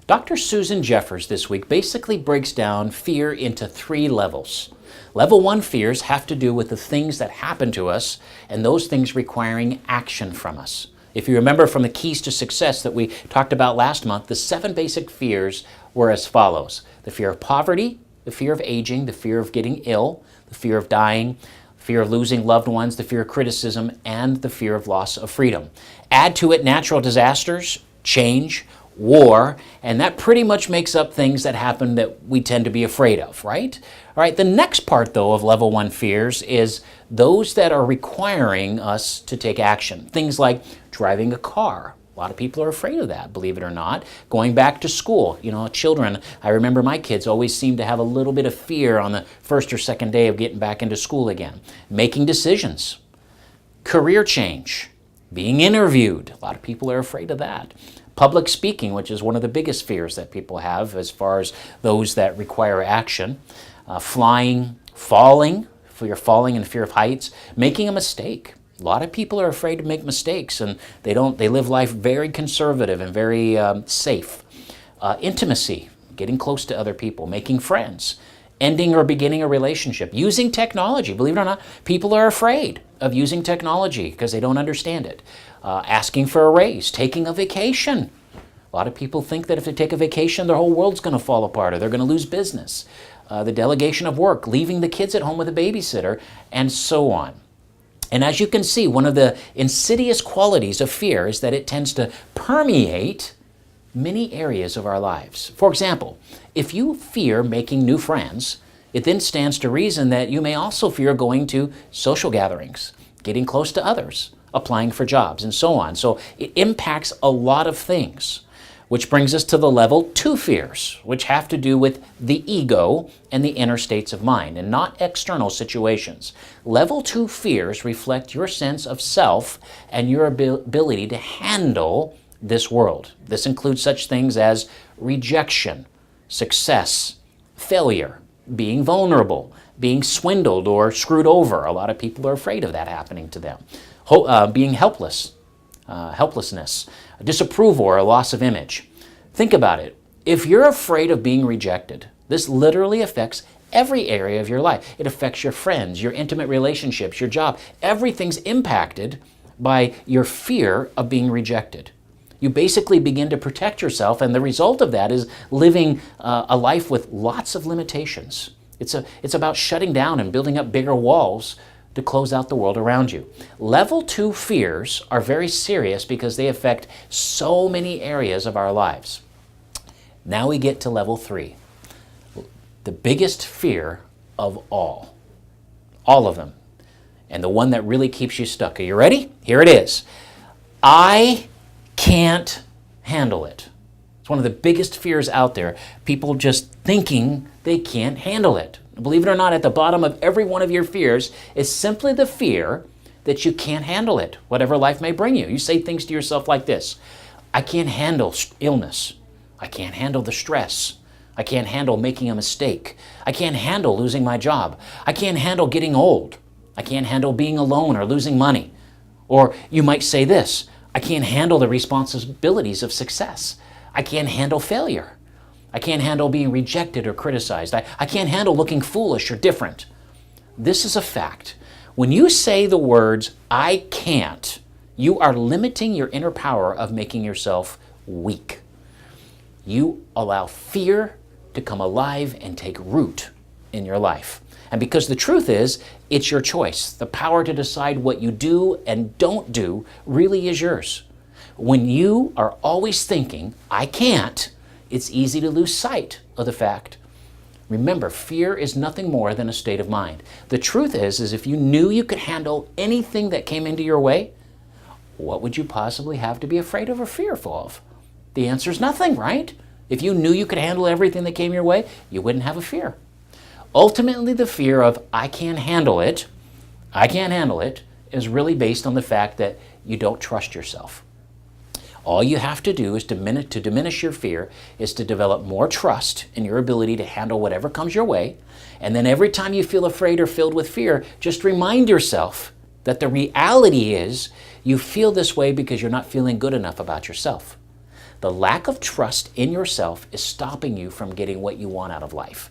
Dr. Susan Jeffers this week basically breaks down fear into 3 levels. Level 1 fears have to do with the things that happen to us and those things requiring action from us. If you remember from the keys to success that we talked about last month, the 7 basic fears were as follows. The fear of poverty, the fear of aging, the fear of getting ill, the fear of dying, fear of losing loved ones, the fear of criticism, and the fear of loss of freedom. Add to it natural disasters, change, war, and that pretty much makes up things that happen that we tend to be afraid of, right? All right, the next part, though, of level 1 fears is those that are requiring us to take action. Things like driving a car. A lot of people are afraid of that, believe it or not. Going back to school, children, I remember my kids always seemed to have a little bit of fear on the first or second day of getting back into school again. Making decisions, career change, being interviewed. A lot of people are afraid of that. Public speaking, which is one of the biggest fears that people have as far as those that require action. Flying, falling, fear of falling and fear of heights. Making a mistake. A lot of people are afraid to make mistakes, and they live life very conservative and very safe. Intimacy, getting close to other people, making friends, ending or beginning a relationship, using technology. Believe it or not, people are afraid of using technology because they don't understand it. Asking for a raise, taking a vacation. A lot of people think that if they take a vacation, their whole world's going to fall apart or they're going to lose business. The delegation of work, leaving the kids at home with a babysitter, and so on. And as you can see, one of the insidious qualities of fear is that it tends to permeate many areas of our lives. For example, if you fear making new friends, it then stands to reason that you may also fear going to social gatherings, getting close to others, applying for jobs, and so on. So it impacts a lot of things, which brings us to the level 2 fears, which have to do with the ego and the inner states of mind, and not external situations. Level 2 fears reflect your sense of self and your ability to handle this world. This includes such things as rejection, success, failure, being vulnerable, being swindled or screwed over. A lot of people are afraid of that happening to them. Being helplessness, disapproval or a loss of image. Think about it. If you're afraid of being rejected, this literally affects every area of your life. It affects your friends, your intimate relationships, your job. Everything's impacted by your fear of being rejected. You basically begin to protect yourself, and the result of that is living a life with lots of limitations. It's about shutting down and building up bigger walls to close out the world around you. Level 2 fears are very serious because they affect so many areas of our lives. Now we get to level 3. The biggest fear of all of them, and the one that really keeps you stuck. Are you ready? Here it is. I can't handle it. It's one of the biggest fears out there. People just thinking they can't handle it. Believe it or not, at the bottom of every one of your fears is simply the fear that you can't handle it, whatever life may bring you. You say things to yourself like this: I can't handle illness. I can't handle the stress. I can't handle making a mistake. I can't handle losing my job. I can't handle getting old. I can't handle being alone or losing money. Or you might say this: I can't handle the responsibilities of success. I can't handle failure. I can't handle being rejected or criticized. I can't handle looking foolish or different. This is a fact. When you say the words, I can't, you are limiting your inner power of making yourself weak. You allow fear to come alive and take root in your life. And because the truth is, it's your choice. The power to decide what you do and don't do really is yours. When you are always thinking, I can't, it's easy to lose sight of the fact. Remember, fear is nothing more than a state of mind. The truth is if you knew you could handle anything that came into your way, what would you possibly have to be afraid of or fearful of? The answer is nothing, right? If you knew you could handle everything that came your way, you wouldn't have a fear. Ultimately, the fear of I can't handle it, is really based on the fact that you don't trust yourself. All you have to do is to diminish your fear is to develop more trust in your ability to handle whatever comes your way. And then every time you feel afraid or filled with fear, just remind yourself that the reality is you feel this way because you're not feeling good enough about yourself. The lack of trust in yourself is stopping you from getting what you want out of life.